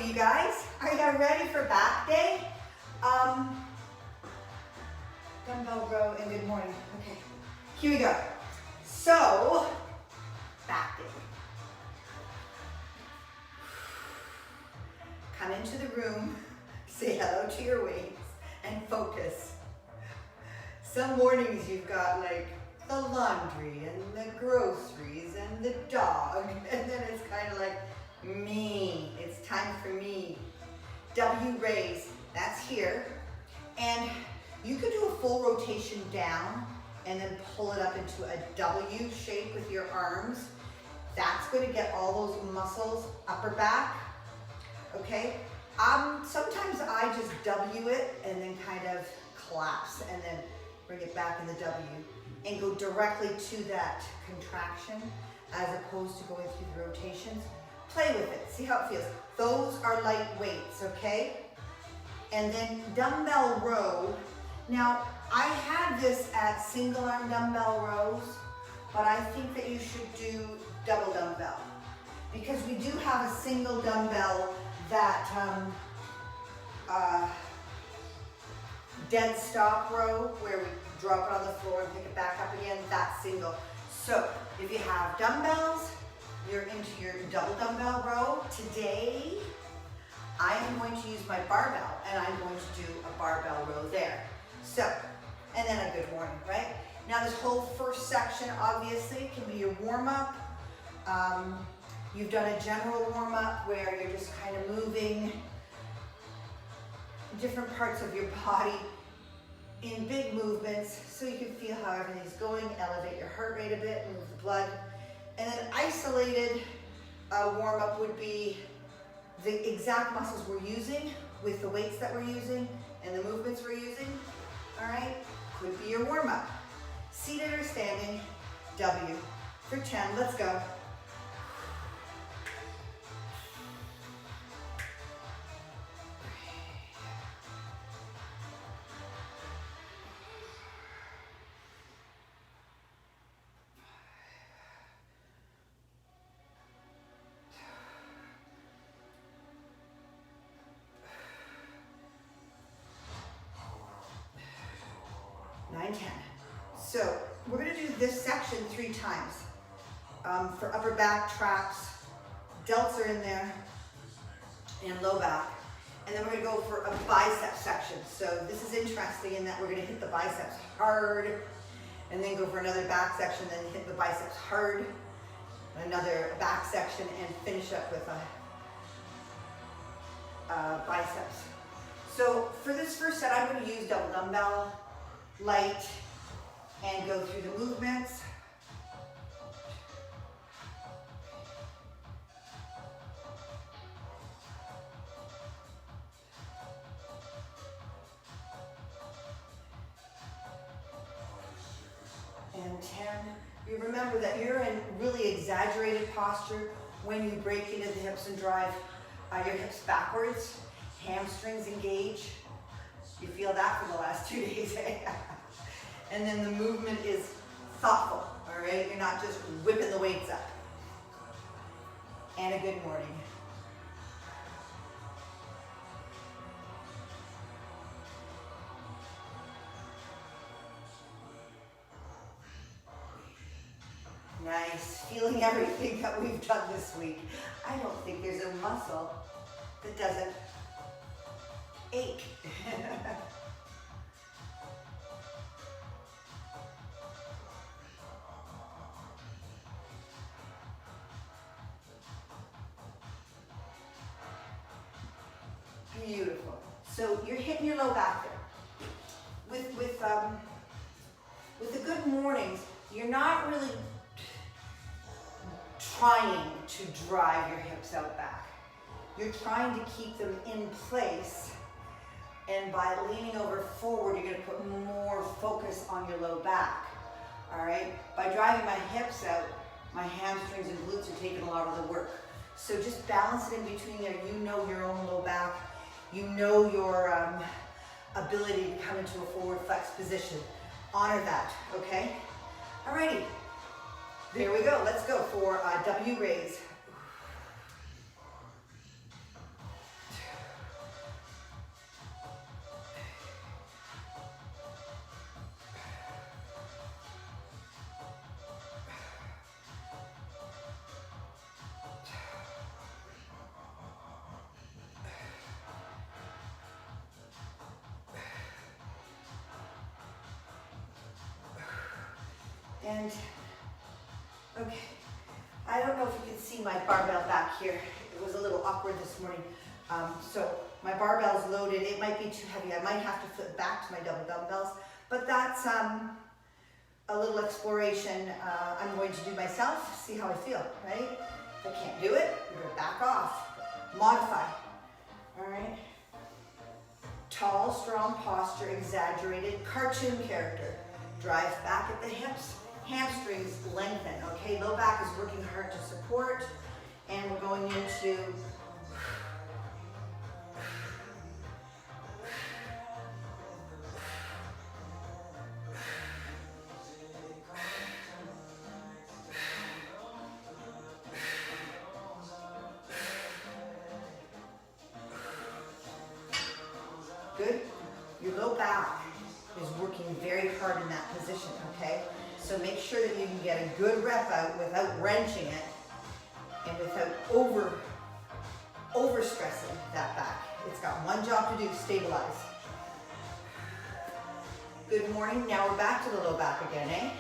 you guys. Are you ready for back day? Dumbbell row and good morning. Okay, here we go. So, back day. Come into the room, say hello to your weights, and focus. Some mornings you've got like the laundry and the groceries and the dog, and then it's kind of like me. It's time for me. W raise, that's here. And you could do a full rotation down and then pull it up into a W shape with your arms. That's going to get all those muscles, upper back. Okay, sometimes I just W it and then kind of collapse and then bring it back in the W and go directly to that contraction as opposed to going through the rotations. Play with it, see how it feels. Those are light weights, okay? And then dumbbell row. Now, I had this at single arm dumbbell rows, but I think that you should do double dumbbell because we do have a single dumbbell that dead stop row where we drop it on the floor and pick it back up again. That's single. So if you have dumbbells, you're into your double dumbbell row. Today, I am going to use my barbell and I'm going to do a barbell row there. So, and then a good morning, right? Now this whole first section obviously can be your warm-up. You've done a general warm-up where you're just kind of moving different parts of your body in big movements so you can feel how everything's going, elevate your heart rate a bit, move the blood. And then isolated warm-up would be the exact muscles we're using with the weights that we're using and the movements we're using, all right? Could be your warm-up. Seated or standing, W for 10, let's go. So we're going to do this section 3 times. For upper back, traps, delts are in there, and low back. And then we're going to go for a bicep section. So this is interesting in that we're going to hit the biceps hard, and then go for another back section, then hit the biceps hard, another back section, and finish up with a biceps. So for this first set, I'm going to use double dumbbell, light, and go through the movements. And 10. You remember that you're in really exaggerated posture when you break into the hips and drive your hips backwards. Hamstrings engage. You feel that for the last 2 days, eh? And then the movement is thoughtful, all right? You're not just whipping the weights up. And a good morning. Nice, feeling everything that we've done this week. I don't think there's a muscle that doesn't ache. Beautiful. So you're hitting your low back there. With the good mornings, you're not really trying to drive your hips out back. You're trying to keep them in place, and by leaning over forward, you're going to put more focus on your low back. All right? By driving my hips out, my hamstrings and glutes are taking a lot of the work. So just balance it in between there. You know your own low back. You know your ability to come into a forward flex position. Honor that, okay? Alrighty, there we go. Let's go for W raise. And, okay. I don't know if you can see my barbell back here. It was a little awkward this morning. So my barbell is loaded. It might be too heavy. I might have to flip back to my double dumbbells, but that's a little exploration I'm going to do myself, see how I feel, right? If I can't do it, we're gonna back off, modify, all right? Tall, strong posture, exaggerated cartoon character. Drive back at the hips, hamstrings lengthen, okay? Low back is working hard to support, and we're going into good. Your low back is working very hard in that position, okay? So make sure that you can get a good rep out without wrenching it and without overstressing that back. It's got one job to do, stabilize. Good morning. Now we're back to the low back again, eh?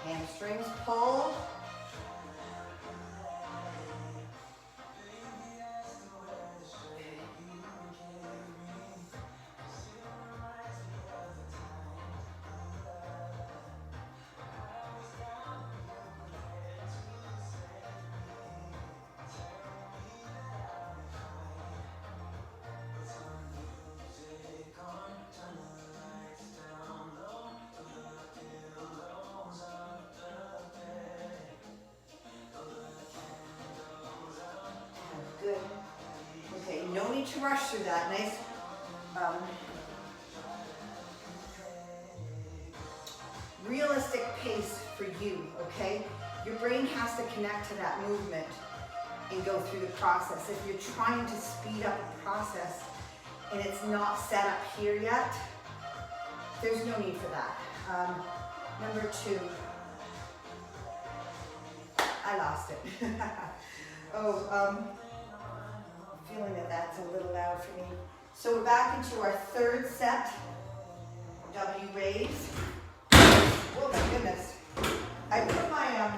Hamstrings pull. Good. Okay, no need to rush through that. Nice. Realistic pace for you, okay? Your brain has to connect to that movement and go through the process. If you're trying to speed up a process and it's not set up here yet, there's no need for that. Number 2. I lost it. Feeling that that's a little loud for me. So we're back into our 3rd set. W raise. Oh my goodness. I put my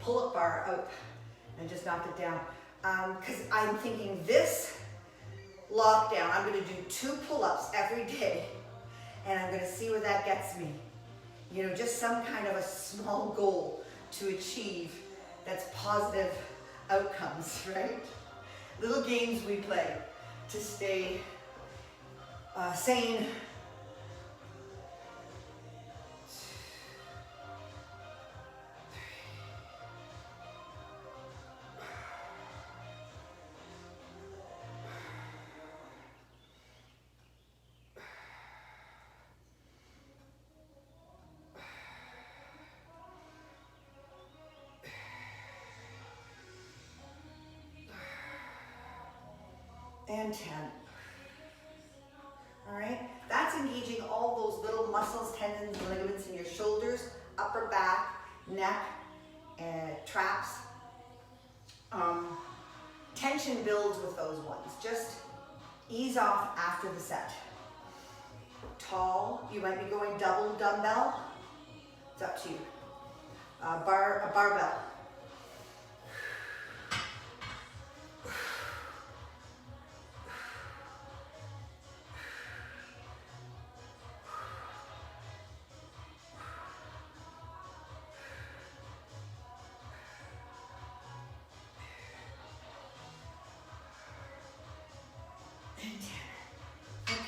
pull-up bar out and just knocked it down. Because I'm thinking this lockdown, I'm going to do 2 pull-ups every day, and I'm going to see where that gets me. You know, just some kind of a small goal to achieve that's positive outcomes, right? Little games we play to stay sane. And 10. All right, that's engaging all those little muscles, tendons, and ligaments in your shoulders, upper back, neck, and traps. Tension builds with those ones. Just ease off after the set. Tall, you might be going double dumbbell. It's up to you. A barbell. Okay.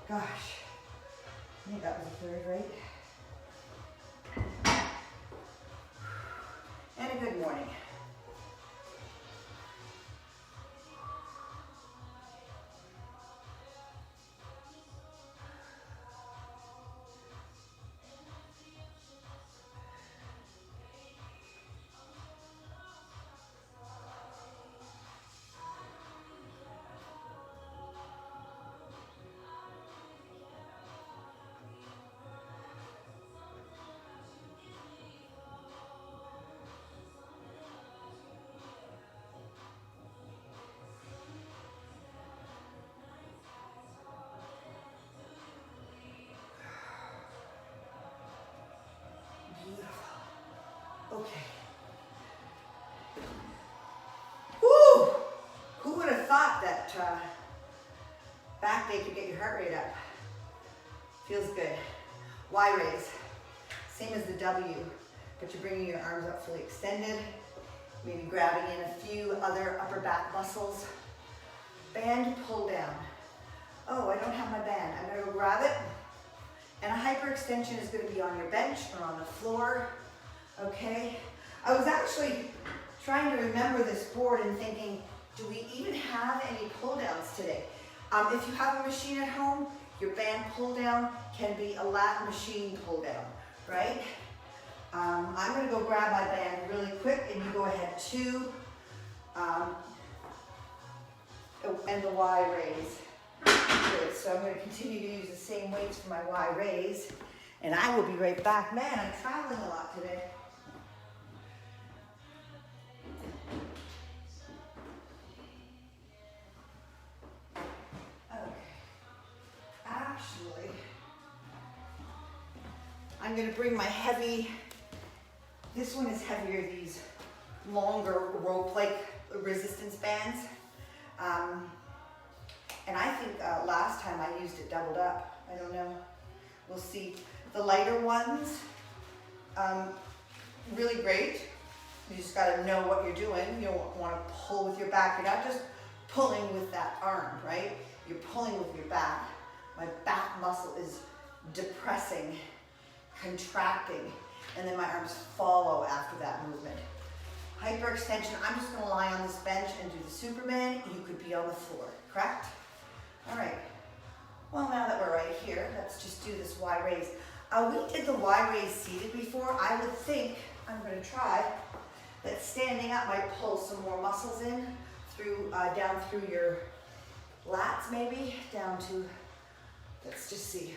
Gosh. I think that was the 3rd, right? And a good morning. Okay. Woo! Who would have thought that back day could get your heart rate up? Feels good. Y raise. Same as the W, but you're bringing your arms up fully extended. Maybe grabbing in a few other upper back muscles. Band pull down. Oh, I don't have my band. I'm gonna go grab it. And a hyperextension is gonna be on your bench or on the floor, okay? I was actually trying to remember this board and thinking, do we even have any pull downs today? If you have a machine at home, your band pull down can be a lat machine pull down, right? I'm gonna go grab my band really quick and you go ahead too. And the Y raise. Good, so I'm gonna continue to use the same weights for my Y raise. And I will be right back. Man, I'm traveling a lot today. Actually, I'm going to bring my heavy, this one is heavier, these longer rope-like resistance bands. And I think last time I used it doubled up. I don't know. We'll see. The lighter ones, really great. You just got to know what you're doing. You don't want to pull with your back. You're not just pulling with that arm, right? You're pulling with your back. My back muscle is depressing, contracting, and then my arms follow after that movement. Hyperextension, I'm just gonna lie on this bench and do the Superman. You could be on the floor, correct? All right, well now that we're right here, let's just do this Y raise. We did the Y raise seated before. I would think, I'm gonna try, that standing up might pull some more muscles in, through down through your lats maybe, down to, let's just see.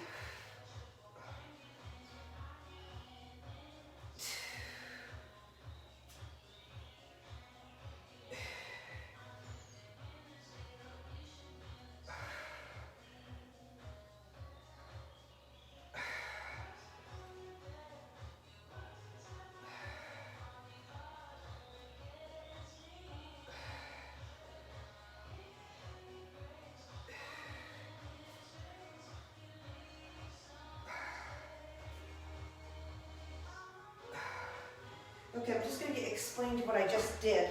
Okay, I'm just going to explain what I just did.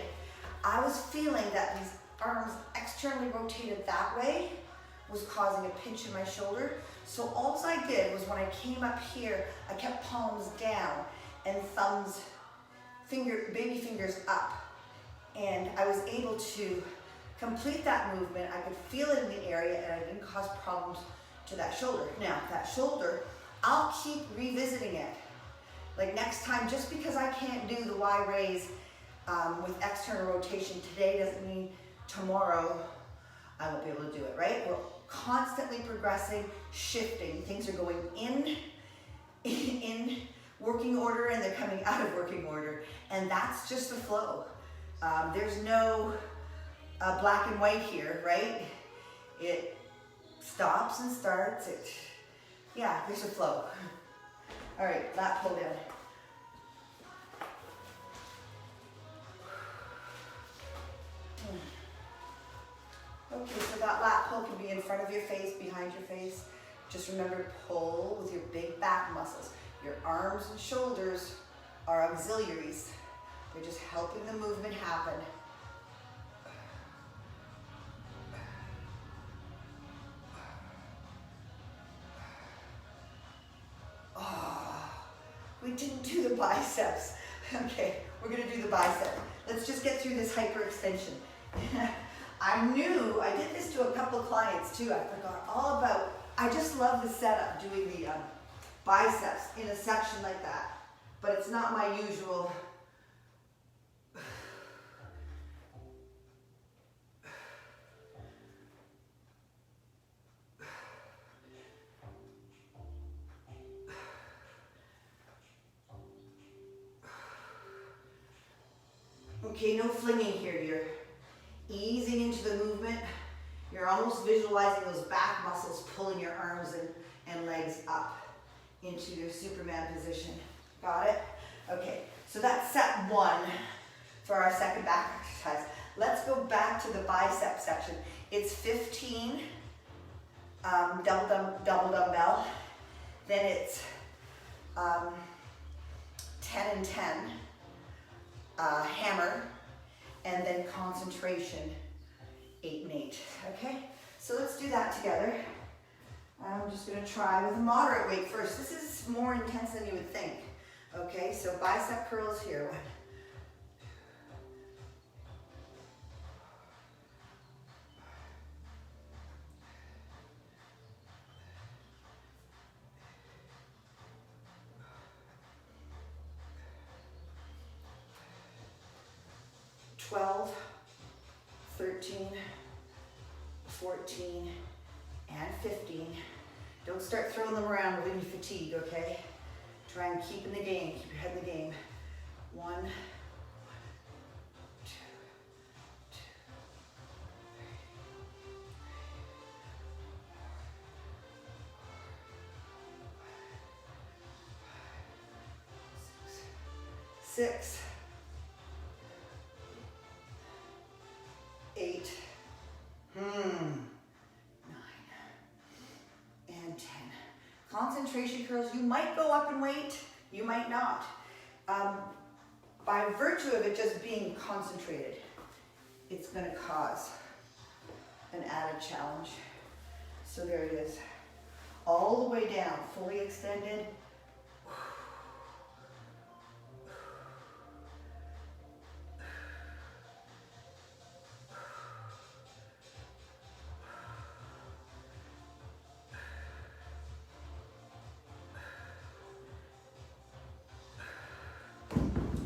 I was feeling that these arms externally rotated that way was causing a pinch in my shoulder. So all I did was when I came up here, I kept palms down and thumbs, baby fingers up. And I was able to complete that movement. I could feel it in the area and I didn't cause problems to that shoulder. Now, that shoulder, I'll keep revisiting it. Like next time, just because I can't do the Y raise with external rotation today doesn't mean tomorrow I won't be able to do it, right? We're constantly progressing, shifting. Things are going in working order and they're coming out of working order. And that's just the flow. There's no black and white here, right? It stops and starts. Yeah, there's a flow. All right, lat pull down. Okay, so that lat pull can be in front of your face, behind your face. Just remember to pull with your big back muscles. Your arms and shoulders are auxiliaries. They're just helping the movement happen. We didn't do the biceps. Okay, we're gonna do the bicep. Let's just get through this hyperextension. I did this to a couple of clients too. I forgot all about, I just love the setup doing the biceps in a section like that, but it's not my usual. Okay, no flinging here. You're easing into the movement. You're almost visualizing those back muscles pulling your arms and legs up into your Superman position. Got it? Okay, So that's set one for our second back exercise. Let's go back to the bicep section. It's 15 double dumbbell. Then it's 10 and 10 hammer. And then concentration, 8 and 8. Okay, so let's do that together. I'm just gonna try with a moderate weight first. This is more intense than you would think. Okay, so bicep curls here. 1, 12, 13, 14, and 15. Don't start throwing them around, we're gonna be fatigued, okay? Try and keep in the game, keep your head in the game. 1, 2, 6, 8, 9, and 10. Concentration curls, you might go up in weight, you might not. By virtue of it just being concentrated, it's going to cause an added challenge. So there it is. All the way down, fully extended.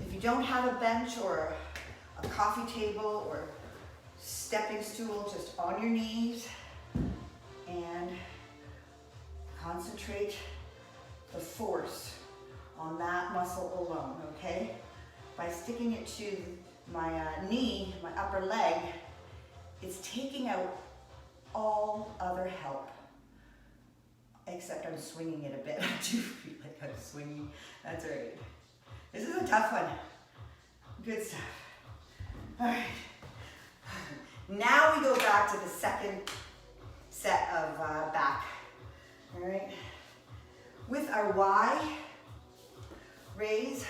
If you don't have a bench or a coffee table or stepping stool, just on your knees and concentrate the force on that muscle alone, okay? By sticking it to my knee, my upper leg, it's taking out all other help. Except I'm swinging it a bit. I do feel like I'm swinging. That's all right. This is a tough one. Good stuff. All right. Now we go back to the second set of back. All right. With our Y, raise.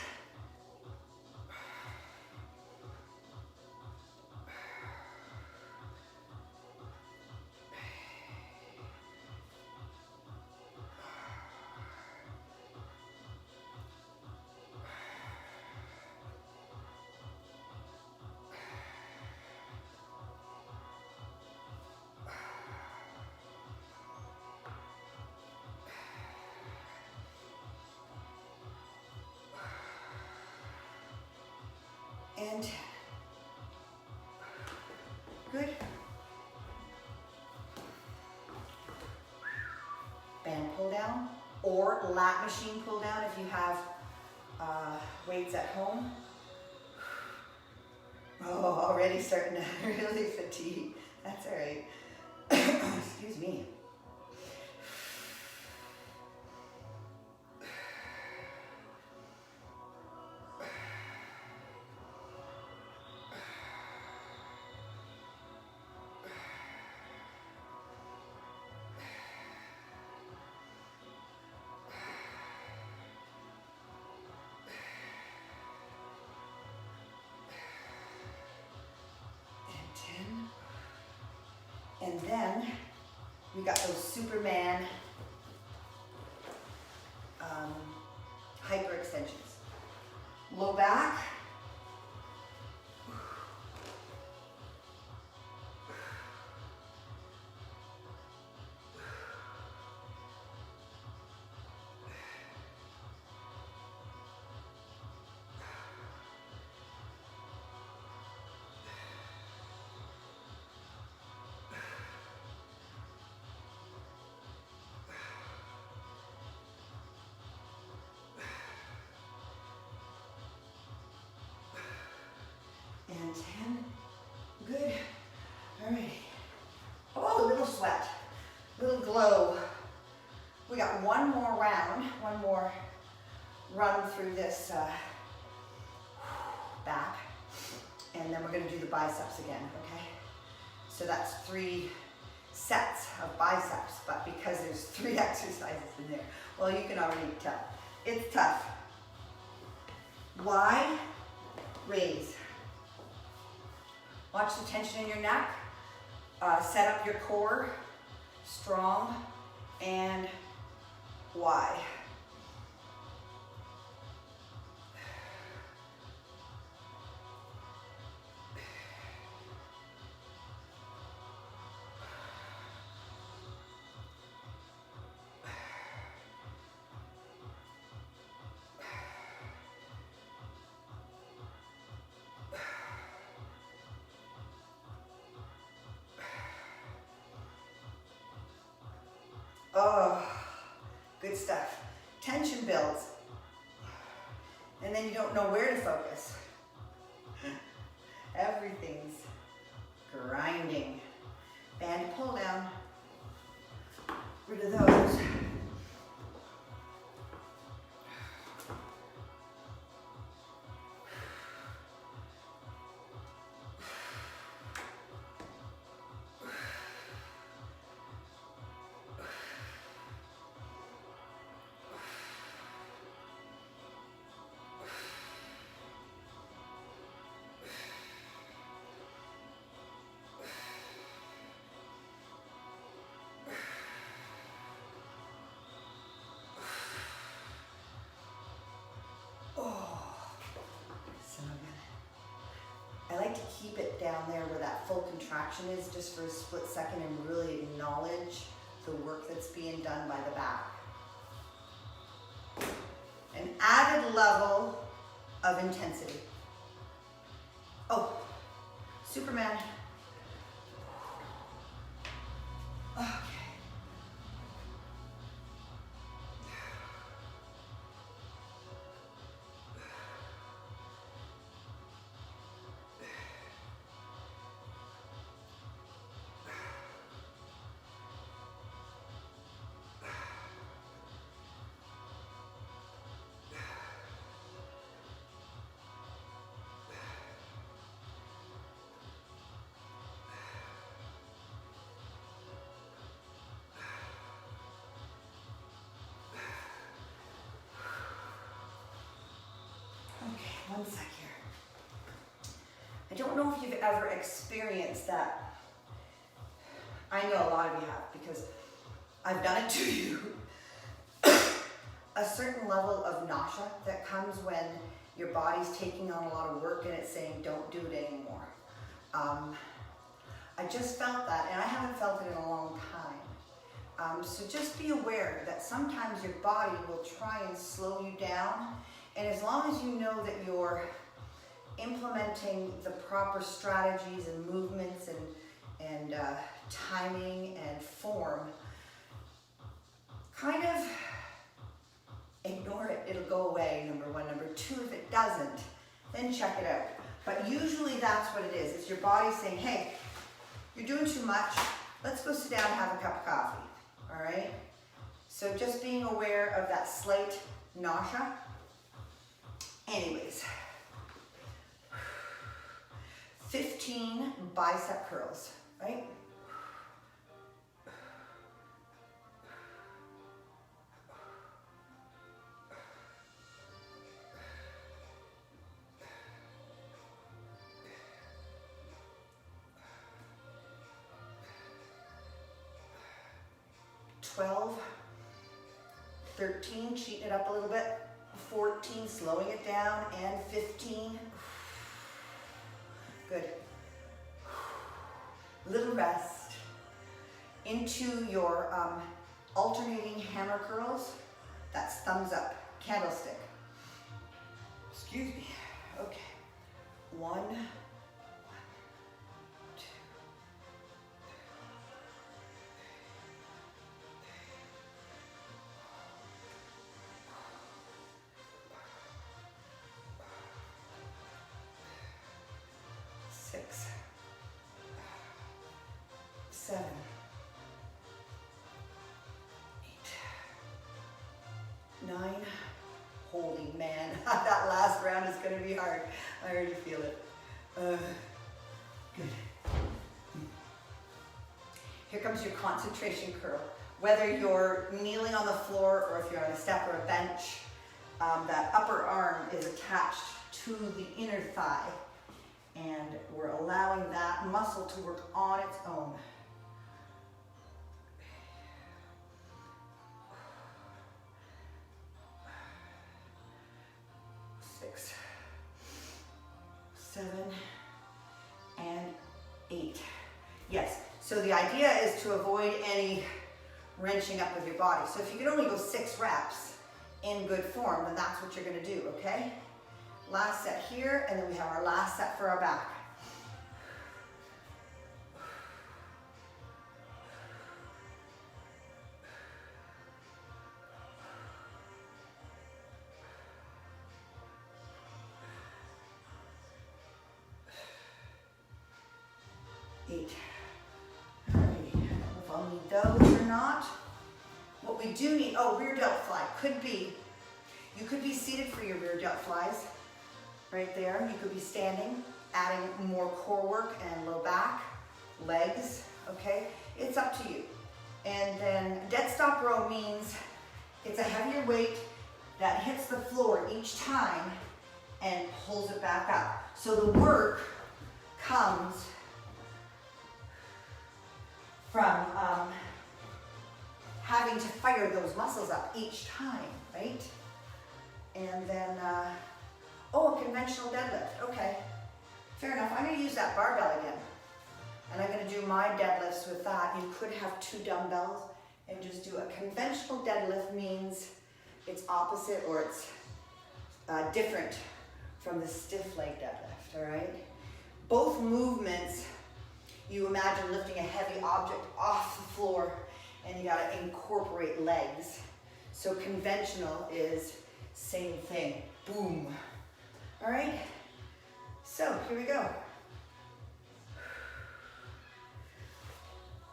And good. Band pull down or lat machine pull down if you have weights at home. Oh, already starting to really fatigue. That's all right. Excuse me. And then we got those Superman hyperextensions. Low back. And 10. Good. All right. Oh, a little sweat, a little glow. We got one more round, one more run through this back. And then we're gonna do the biceps again, okay? So that's 3 sets of biceps, but because there's 3 exercises in there, well, you can already tell. It's tough. Wide, raise. Watch the tension in your neck. Set up your core, strong and wide. Oh, good stuff. Tension builds. And then you don't know where to focus. Everything's grinding. Band pull down. Rid of those. I like to keep it down there where that full contraction is just for a split second and really acknowledge the work that's being done by the back. An added level of intensity. Oh, Superman. Okay. One sec here. I don't know if you've ever experienced that. I know a lot of you have because I've done it to you. A certain level of nausea that comes when your body's taking on a lot of work and it's saying, don't do it anymore. I just felt that, and I haven't felt it in a long time. So just be aware that sometimes your body will try and slow you down. And as long as you know that you're implementing the proper strategies and movements and timing and form, kind of ignore it. It'll go away, number one. Number two, if it doesn't, then check it out. But usually that's what it is. It's your body saying, hey, you're doing too much. Let's go sit down and have a cup of coffee, all right? So just being aware of that slight nausea. Anyways, 15 bicep curls, right? $12, $13, cheating it up a little bit. 14, slowing it down, and 15. Good. Little rest. Into your alternating hammer curls. That's thumbs up, candlestick. Excuse me. Okay. 1, 2. 6, 7, 8, 9. Holy man, that last round ground is going to be hard. I already feel it. Good. Here comes your concentration curl. Whether you're kneeling on the floor or if you're on a step or a bench, that upper arm is attached to the inner thigh, and we're allowing that muscle to work on its own. Six, 7, and 8. Yes, so the idea is to avoid any wrenching up of your body. So if you can only go 6 reps in good form, then that's what you're gonna do, okay? Last set here, and then we have our last set for our back. Those or not. What we do need, rear delt fly. You could be seated for your rear delt flies, right there. You could be standing, adding more core work and low back, legs, okay? It's up to you. And then dead stop row means it's a heavier weight that hits the floor each time and pulls it back up. So the work comes from having to fire those muscles up each time, right? And then, a conventional deadlift, okay. Fair enough, I'm gonna use that barbell again. And I'm gonna do my deadlifts with that. You could have 2 dumbbells and just do a conventional deadlift means it's opposite or it's different from the stiff leg deadlift, all right? Both movements, you imagine lifting a heavy object off the floor and you gotta incorporate legs. So conventional is same thing, boom. All right, so here we go.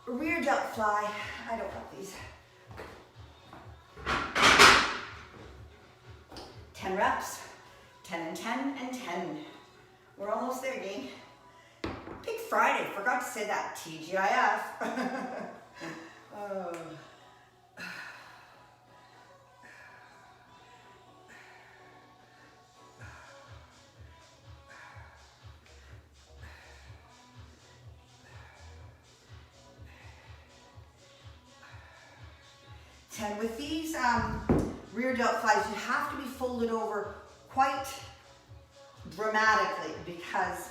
Rear delt fly, I don't want these. 10 reps, 10 and 10 and 10. We're almost there, gang. Big Friday, forgot to say that, TGIF. Oh. 10. With these rear delt flies, you have to be folded over quite dramatically because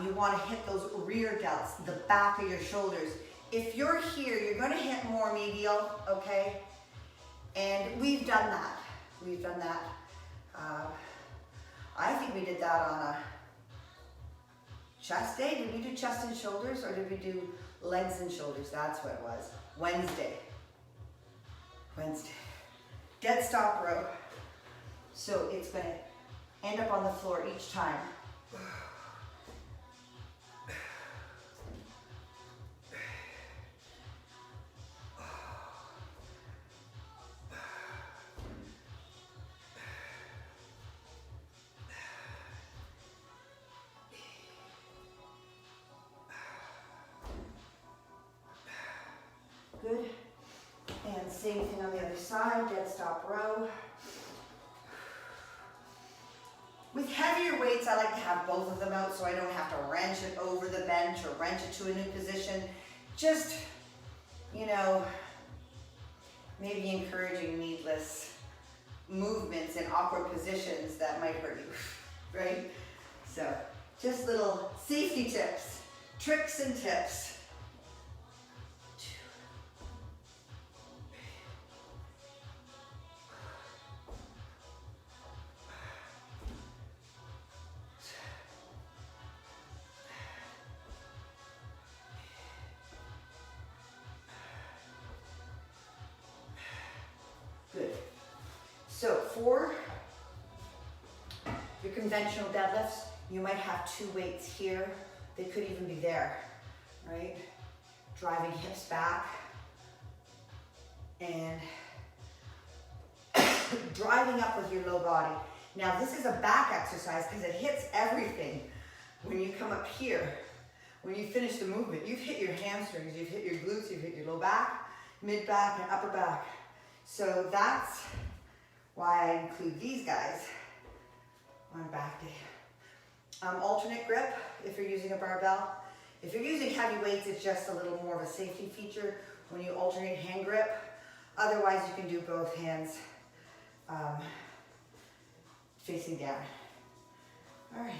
you want to hit those rear delts, the back of your shoulders. If you're here, you're going to hit more medial, okay? And we've done that. We've done that. I think we did that on a chest day. Did we do chest and shoulders or did we do legs and shoulders? That's what it was. Wednesday. Dead stop row. So it's going to end up on the floor each time. Good. And same thing on the other side, dead stop row. With heavier weights, I like to have both of them out so I don't have to wrench it over the bench or wrench it to a new position. Just, you know, maybe encouraging needless movements in awkward positions that might hurt you, right? So, just little safety tips, tricks and tips. Good. So for your conventional deadlifts, you might have 2 weights here. They could even be there, right? Driving hips back and driving up with your low body. Now this is a back exercise because it hits everything. When you come up here, when you finish the movement, you've hit your hamstrings, you've hit your glutes, you've hit your low back, mid back, and upper back. So that's why I include these guys on back day. Alternate grip if you're using a barbell. If you're using heavy weights, it's just a little more of a safety feature when you alternate hand grip. Otherwise, you can do both hands facing down. All right.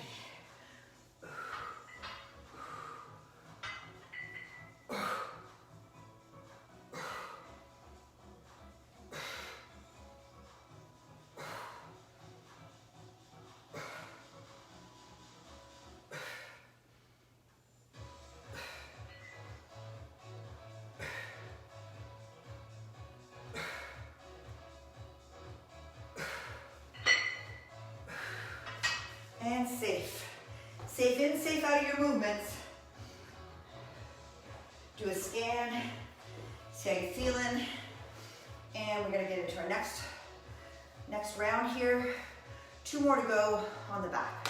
And safe. Safe in, safe out of your movements. Do a scan, see how you're feeling. And we're gonna get into our next round here. 2 more to go on the back.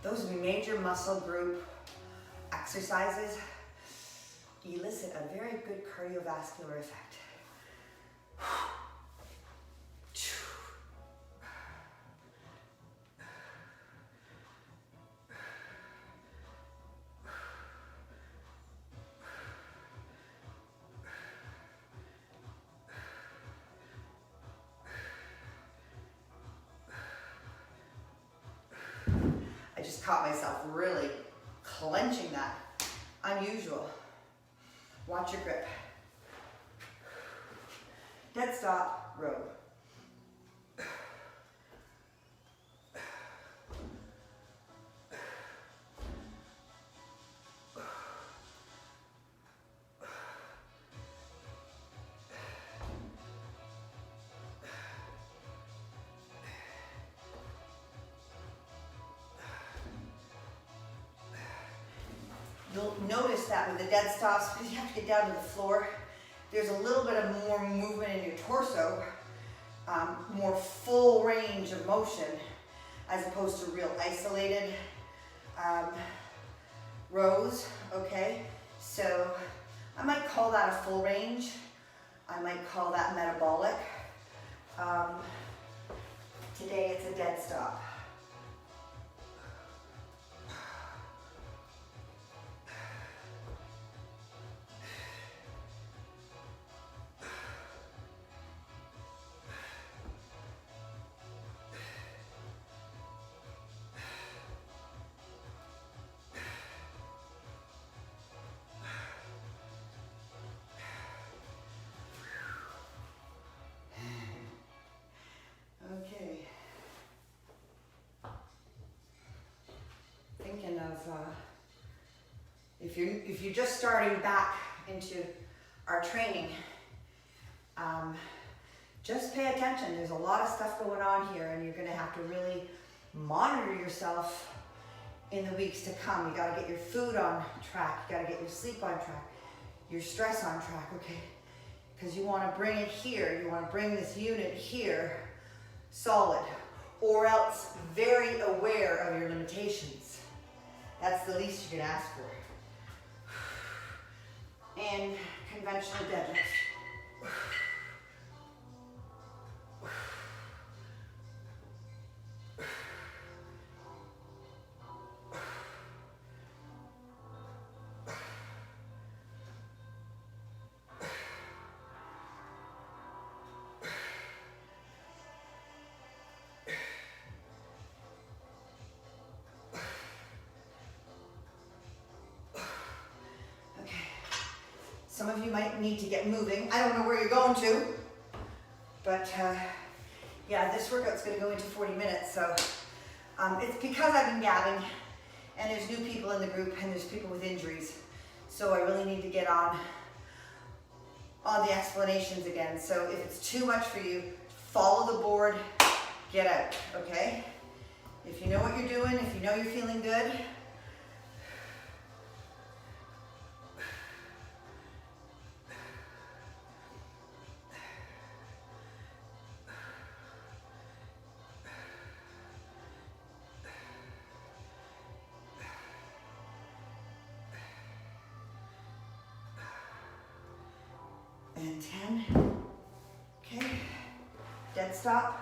Those major muscle group exercises elicit a very good cardiovascular effect. I just caught myself really clenching that. Unusual. Watch your grip. Dead stop, row. You'll notice that with the dead stops, because you have to get down to the floor, there's a little bit of more movement in your torso, more full range of motion, as opposed to real isolated rows, okay? So I might call that a full range. I might call that metabolic. Today it's a dead stop. Okay. Thinking of if you're just starting back into our training, just pay attention. There's a lot of stuff going on here, and you're going to have to really monitor yourself in the weeks to come. You got to get your food on track. You got to get your sleep on track, your stress on track, okay? Because you want to bring it here. You want to bring this unit here solid, or else very aware of your limitations. That's the least you can ask for. And conventional deadlift. Some of you might need to get moving. I don't know where you're going to, but yeah, this workout's gonna go into 40 minutes, so it's because I've been gabbing, and there's new people in the group, and there's people with injuries, so I really need to get on the explanations again. So if it's too much for you, follow the board, get out, okay? If you know what you're doing, if you know you're feeling good, and 10. Okay, dead stop.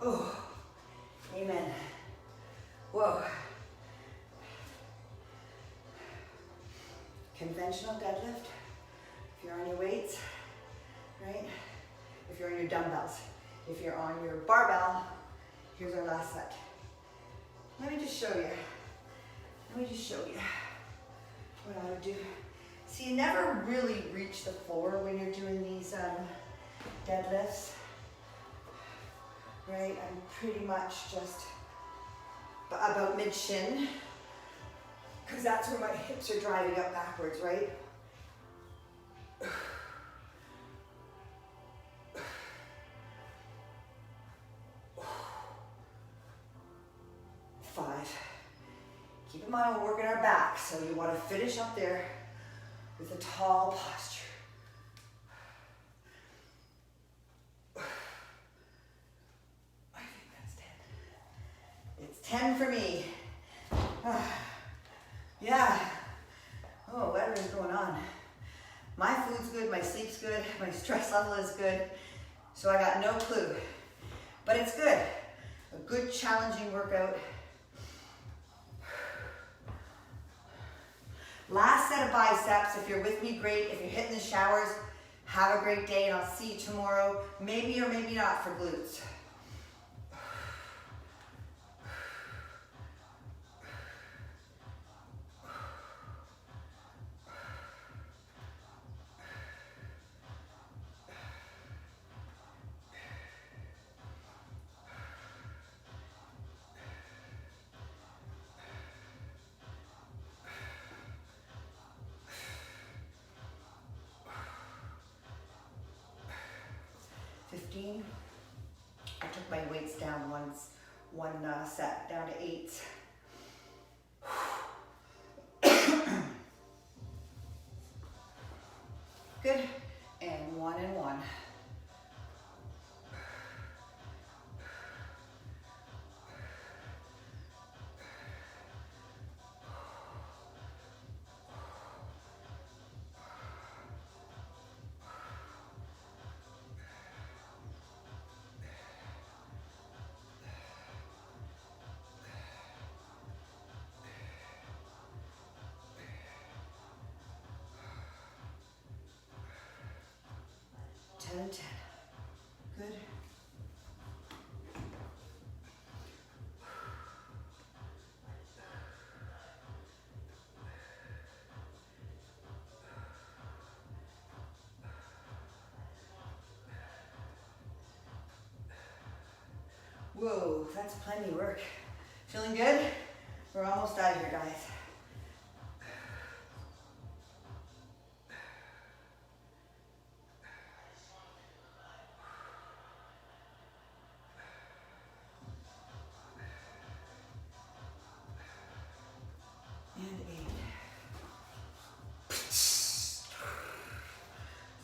Oh, amen. Whoa. Conventional deadlift, if you're on your weights, right? If you're on your dumbbells, if you're on your barbell, here's our last set. Let me just show you. What I would do. So you never really reach the floor when you're doing these deadlifts. Right, I'm pretty much just about mid-shin, because that's where my hips are driving up backwards, right? 5. Keep in mind we're working our back, so you want to finish up there with a tall posture. I think that's 10. It's 10 for me. Yeah. Oh, whatever is going on. My food's good, my sleep's good, my stress level is good, so I got no clue. But it's good. A good challenging workout. Last set of biceps. If you're with me, great. If you're hitting the showers, have a great day, and I'll see you tomorrow. Maybe or maybe not for glutes. I took my weights down one set, down to 8. Good, and 1 and 1. And 10. Good. Whoa, that's plenty of work. Feeling good? We're almost out of here, guys.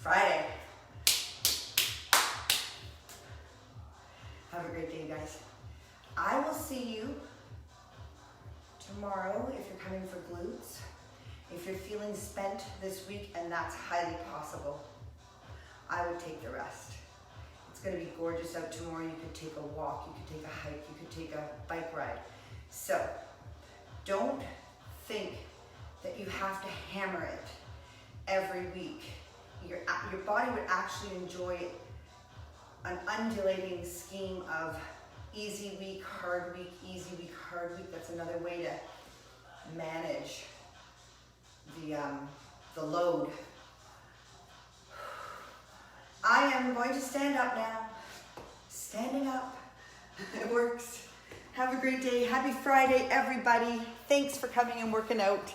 Friday. Have a great day, guys. I will see you tomorrow if you're coming for glutes. If you're feeling spent this week, and that's highly possible, I would take the rest. It's going to be gorgeous out tomorrow. You could take a walk, you could take a hike, you could take a bike ride. So don't think that you have to hammer it every week. Your body would actually enjoy an undulating scheme of easy week, hard week, easy week, hard week. That's another way to manage the load. I am going to stand up now. Standing up. It works. Have a great day. Happy Friday, everybody. Thanks for coming and working out.